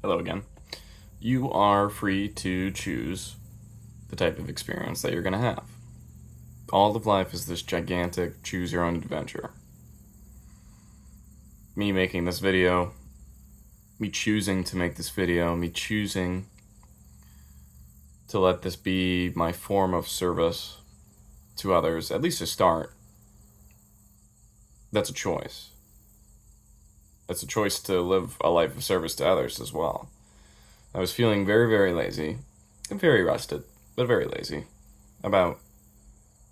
Hello again. You are free to choose the type of experience that you're going to have. All of life is this gigantic choose your own adventure. Me making this video, me choosing to make this video, me choosing to let this be my form of service to others, at least to start, that's a choice. It's a choice to live a life of service to others as well. I was feeling very, very lazy, and very rested, but very lazy, about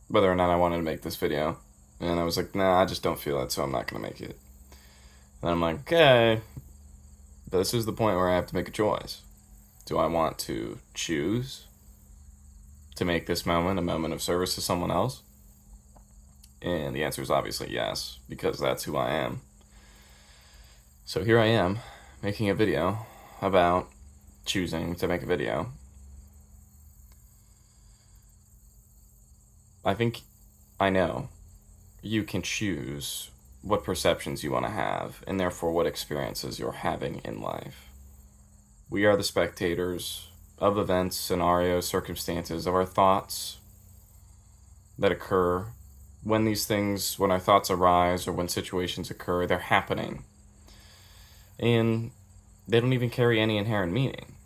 whether or not I wanted to make this video. And I was like, nah, I just don't feel it, so I'm not going to make it. And I'm like, okay, but this is the point where I have to make a choice. Do I want to choose to make this moment a moment of service to someone else? And the answer is obviously yes, because that's who I am. So here I am, making a video about choosing to make a video. I think I know you can choose what perceptions you want to have, and therefore what experiences you're having in life. We are the spectators of events, scenarios, circumstances, of our thoughts that occur. When our thoughts arise or when situations occur, they're happening. And they don't even carry any inherent meaning.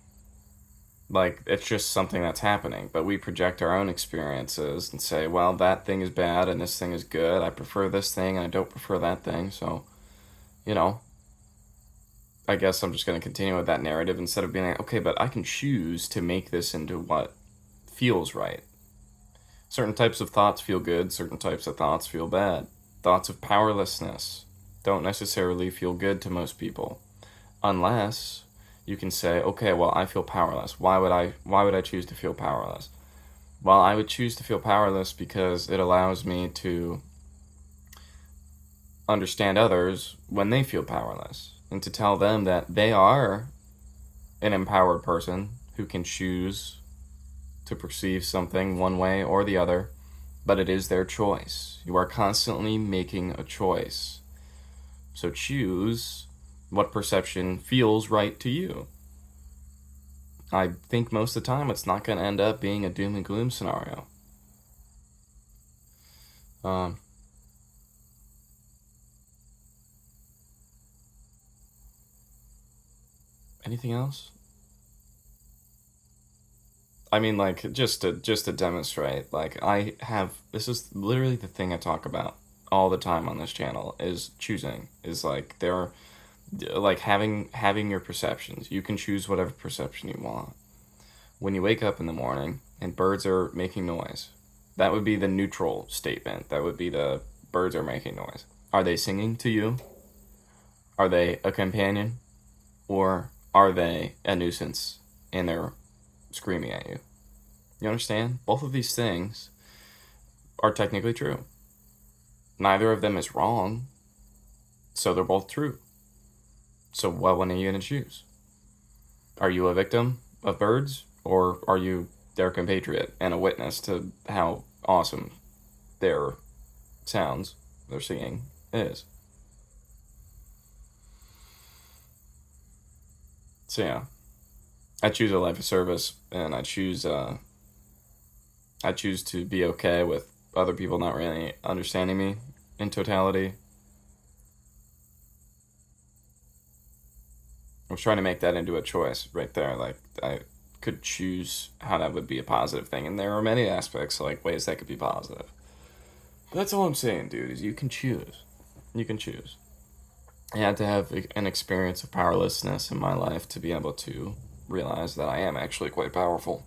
Like, it's just something that's happening, but we project our own experiences and say, well, that thing is bad and this thing is good. I prefer this thing and I don't prefer that thing. So, I guess I'm just going to continue with that narrative instead of being like, okay, but I can choose to make this into what feels right. Certain types of thoughts feel good, certain types of thoughts feel bad. Thoughts of powerlessness don't necessarily feel good to most people, unless you can say, okay, well, I feel powerless. Why would I choose to feel powerless? Well, I would choose to feel powerless because it allows me to understand others when they feel powerless, and to tell them that they are an empowered person who can choose to perceive something one way or the other, but it is their choice. You are constantly making a choice. So choose what perception feels right to you. I think most of the time it's not going to end up being a doom and gloom scenario. Anything else? I mean, like, just to demonstrate, like, this is literally the thing I talk about all the time on this channel, is choosing, is like, having your perceptions. You can choose whatever perception you want. When you wake up in the morning and birds are making noise, that would be the neutral statement. That would be the birds are making noise. Are they singing to you? Are they a companion? Or are they a nuisance and they're screaming at you? You understand? Both of these things are technically true. Neither of them is wrong, so they're both true. So what one are you going to choose? Are you a victim of birds, or are you their compatriot and a witness to how awesome their sounds, their singing, is? So yeah, I choose a life of service, and I choose to be okay with other people not really understanding me in totality. I was trying to make that into a choice right there. Like, I could choose how that would be a positive thing, and there are many aspects, like ways that could be positive. But that's all I'm saying, dude, is you can choose. You can choose. I had to have an experience of powerlessness in my life to be able to realize that I am actually quite powerful.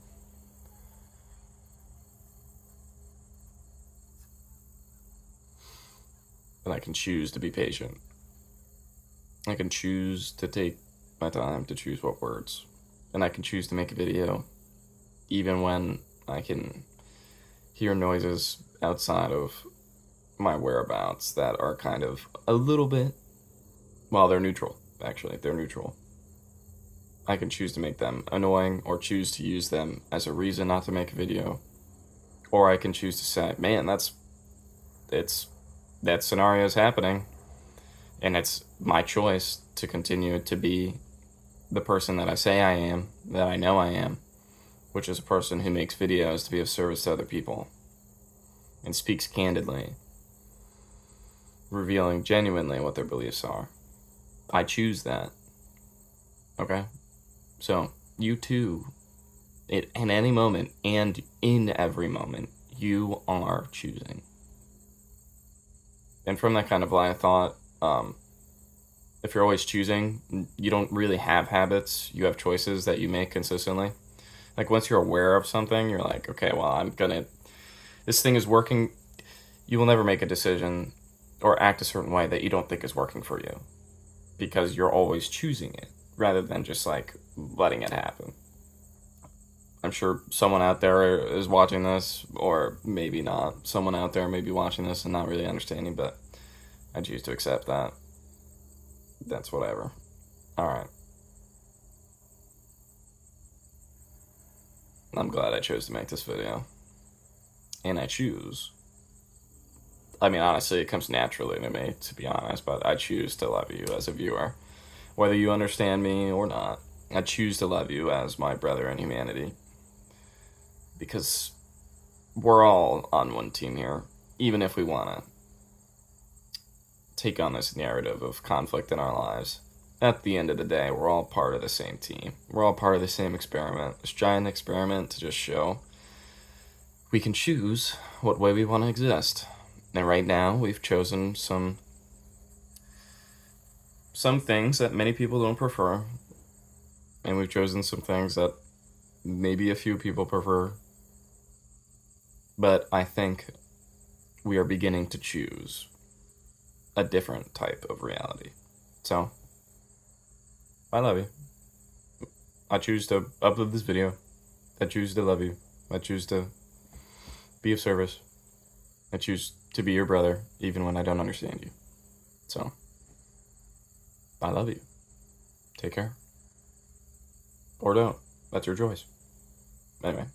And I can choose to be patient. I can choose to take my time to choose what words. And I can choose to make a video even when I can hear noises outside of my whereabouts that are kind of a little bit, well, they're neutral, actually. They're neutral. I can choose to make them annoying or choose to use them as a reason not to make a video. Or I can choose to say, man, that scenario is happening, and it's my choice to continue to be the person that I say I am, that I know I am, which is a person who makes videos to be of service to other people and speaks candidly, revealing genuinely what their beliefs are. I choose that. Okay? So, you too, in any moment and in every moment, you are choosing. And from that kind of line of thought, if you're always choosing, you don't really have habits. You have choices that you make consistently. Like, once you're aware of something, you're like, okay, well, this thing is working. You will never make a decision or act a certain way that you don't think is working for you, because you're always choosing it rather than just like letting it happen. I'm sure someone out there is watching this, or maybe not. Someone out there may be watching this and not really understanding, but I choose to accept that. That's whatever. Alright. I'm glad I chose to make this video. And I choose. I mean, honestly, it comes naturally to me, to be honest, but I choose to love you as a viewer. Whether you understand me or not, I choose to love you as my brother in humanity. Because we're all on one team here, even if we want to take on this narrative of conflict in our lives. At the end of the day, we're all part of the same team. We're all part of the same experiment. This giant experiment to just show we can choose what way we want to exist. And right now, we've chosen some things that many people don't prefer, and we've chosen some things that maybe a few people prefer. But I think we are beginning to choose a different type of reality. So, I love you. I choose to upload this video. I choose to love you. I choose to be of service. I choose to be your brother, even when I don't understand you. So, I love you. Take care. Or don't. That's your choice. Anyway.